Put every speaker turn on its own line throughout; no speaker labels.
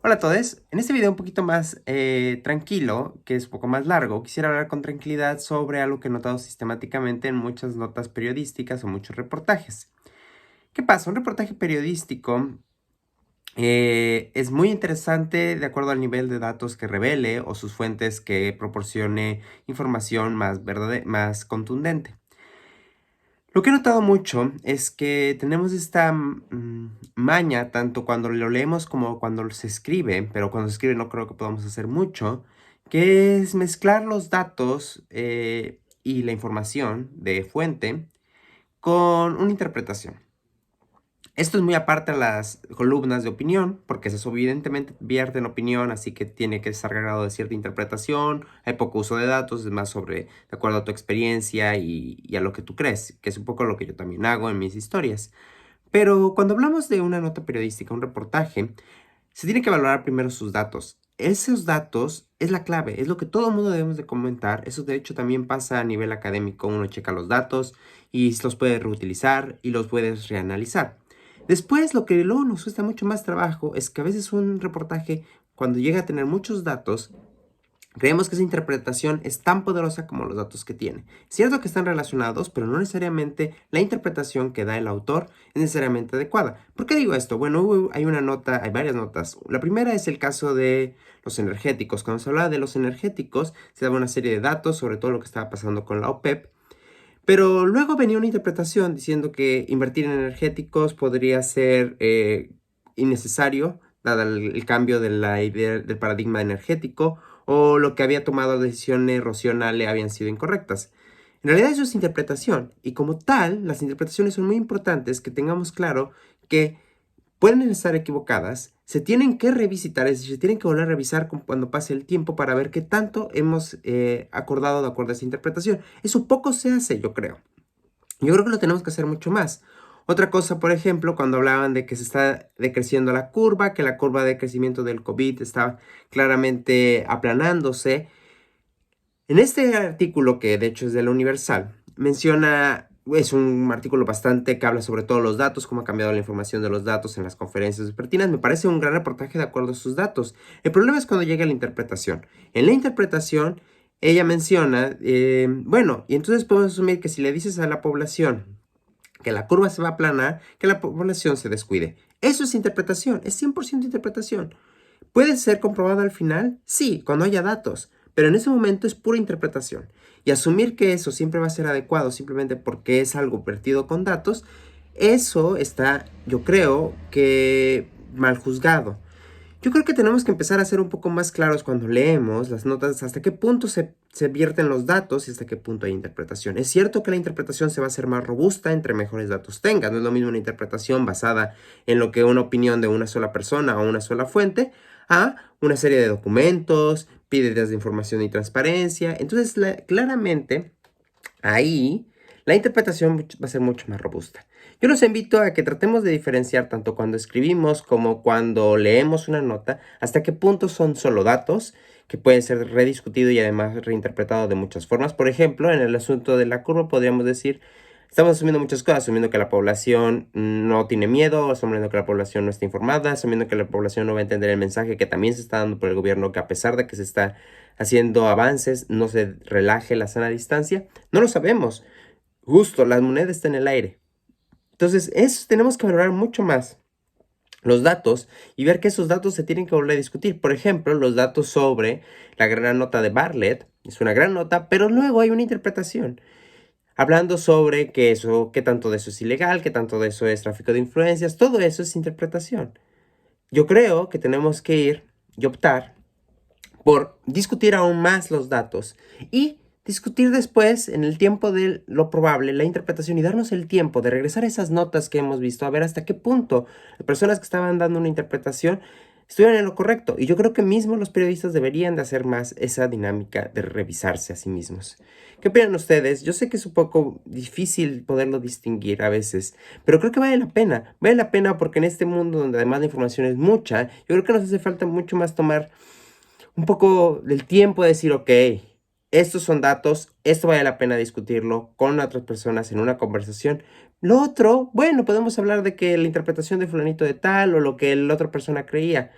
Hola a todos, en este video un poquito más tranquilo, que es un poco más largo, quisiera hablar con tranquilidad sobre algo que he notado sistemáticamente en muchas notas periodísticas o muchos reportajes. ¿Qué pasa? Un reportaje periodístico es muy interesante de acuerdo al nivel de datos que revele o sus fuentes que proporcione información más contundente. Lo que he notado mucho es que tenemos esta maña, tanto cuando lo leemos como cuando se escribe, pero cuando se escribe no creo que podamos hacer mucho, que es mezclar los datos y la información de fuente con una interpretación. Esto es muy aparte a las columnas de opinión, porque eso evidentemente vierten opinión, así que tiene que estar cargado de cierta interpretación, hay poco uso de datos, es más sobre, de acuerdo a tu experiencia y a lo que tú crees, que es un poco lo que yo también hago en mis historias. Pero cuando hablamos de una nota periodística, un reportaje, se tiene que valorar primero sus datos. Esos datos es la clave, es lo que todo el mundo debemos de comentar. Eso de hecho también pasa a nivel académico. Uno checa los datos y los puede reutilizar y los puedes reanalizar. Después, lo que luego nos cuesta mucho más trabajo es que a veces un reportaje, cuando llega a tener muchos datos, creemos que esa interpretación es tan poderosa como los datos que tiene. Es cierto que están relacionados, pero no necesariamente la interpretación que da el autor es necesariamente adecuada. ¿Por qué digo esto? Bueno, hay una nota, hay varias notas. La primera es el caso de los energéticos. Cuando se hablaba de los energéticos, se daba una serie de datos sobre todo lo que estaba pasando con la OPEP. Pero luego venía una interpretación diciendo que invertir en energéticos podría ser innecesario, dado el cambio de la idea del paradigma energético, o lo que había tomado decisiones Rocío Nale habían sido incorrectas. En realidad eso es interpretación, y como tal, las interpretaciones son muy importantes que tengamos claro que pueden estar equivocadas, se tienen que revisitar, es decir, se tienen que volver a revisar cuando pase el tiempo para ver qué tanto hemos acordado de acuerdo a esa interpretación. Eso poco se hace, yo creo. Yo creo que lo tenemos que hacer mucho más. Otra cosa, por ejemplo, cuando hablaban de que se está decreciendo la curva, que la curva de crecimiento del COVID está claramente aplanándose. En este artículo, que de hecho es de la Universal, menciona, es un artículo bastante que habla sobre todos los datos, cómo ha cambiado la información de los datos en las conferencias vespertinas. Me parece un gran reportaje de acuerdo a sus datos. El problema es cuando llega la interpretación. En la interpretación, ella menciona, bueno, y entonces podemos asumir que si le dices a la población que la curva se va a aplanar, que la población se descuide. Eso es interpretación, es 100% interpretación. ¿Puede ser comprobado al final? Sí, cuando haya datos, pero en ese momento es pura interpretación. Y asumir que eso siempre va a ser adecuado simplemente porque es algo vertido con datos, eso está, yo creo, que mal juzgado. Yo creo que tenemos que empezar a ser un poco más claros cuando leemos las notas, hasta qué punto se vierten los datos y hasta qué punto hay interpretación. Es cierto que la interpretación se va a hacer más robusta entre mejores datos tengas. No es lo mismo una interpretación basada en lo que una opinión de una sola persona o una sola fuente a una serie de documentos, píldoras de información y transparencia. Entonces, claramente, ahí la interpretación va a ser mucho más robusta. Yo los invito a que tratemos de diferenciar tanto cuando escribimos como cuando leemos una nota, hasta qué punto son solo datos que pueden ser rediscutido y además reinterpretado de muchas formas. Por ejemplo, en el asunto de la curva podríamos decir, estamos asumiendo muchas cosas, asumiendo que la población no tiene miedo, asumiendo que la población no está informada, asumiendo que la población no va a entender el mensaje que también se está dando por el gobierno, que a pesar de que se está haciendo avances, no se relaje la sana distancia. No lo sabemos. Justo, la moneda está en el aire. Entonces, eso tenemos que valorar mucho más los datos y ver que esos datos se tienen que volver a discutir. Por ejemplo, los datos sobre la gran nota de Bartlett, es una gran nota, pero luego hay una interpretación. Hablando sobre que eso, qué tanto de eso es ilegal, qué tanto de eso es tráfico de influencias, todo eso es interpretación. Yo creo que tenemos que ir y optar por discutir aún más los datos y discutir después, en el tiempo de lo probable, la interpretación y darnos el tiempo de regresar a esas notas que hemos visto, a ver hasta qué punto las personas que estaban dando una interpretación estuvieron en lo correcto. Y yo creo que mismo los periodistas deberían de hacer más esa dinámica de revisarse a sí mismos. ¿Qué opinan ustedes? Yo sé que es un poco difícil poderlo distinguir a veces, pero creo que vale la pena. Vale la pena porque en este mundo donde además la información es mucha, yo creo que nos hace falta mucho más tomar un poco del tiempo de decir, ok, estos son datos, esto vale la pena discutirlo con otras personas en una conversación. Lo otro, bueno, podemos hablar de que la interpretación de fulanito de tal o lo que la otra persona creía.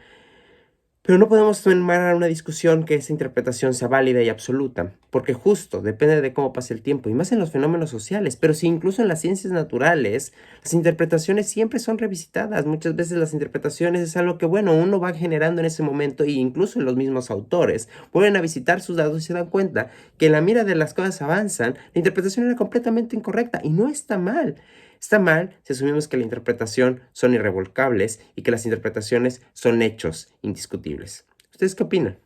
Pero no podemos tomar una discusión que esa interpretación sea válida y absoluta, porque justo depende de cómo pase el tiempo, y más en los fenómenos sociales, pero sí incluso en las ciencias naturales, las interpretaciones siempre son revisitadas. Muchas veces las interpretaciones es algo que, bueno, uno va generando en ese momento, e incluso los mismos autores vuelven a visitar sus datos y se dan cuenta que en la mira de las cosas avanzan, la interpretación era completamente incorrecta, y no está mal. Está mal si asumimos que la interpretación son irrevocables y que las interpretaciones son hechos indiscutibles. ¿Ustedes qué opinan?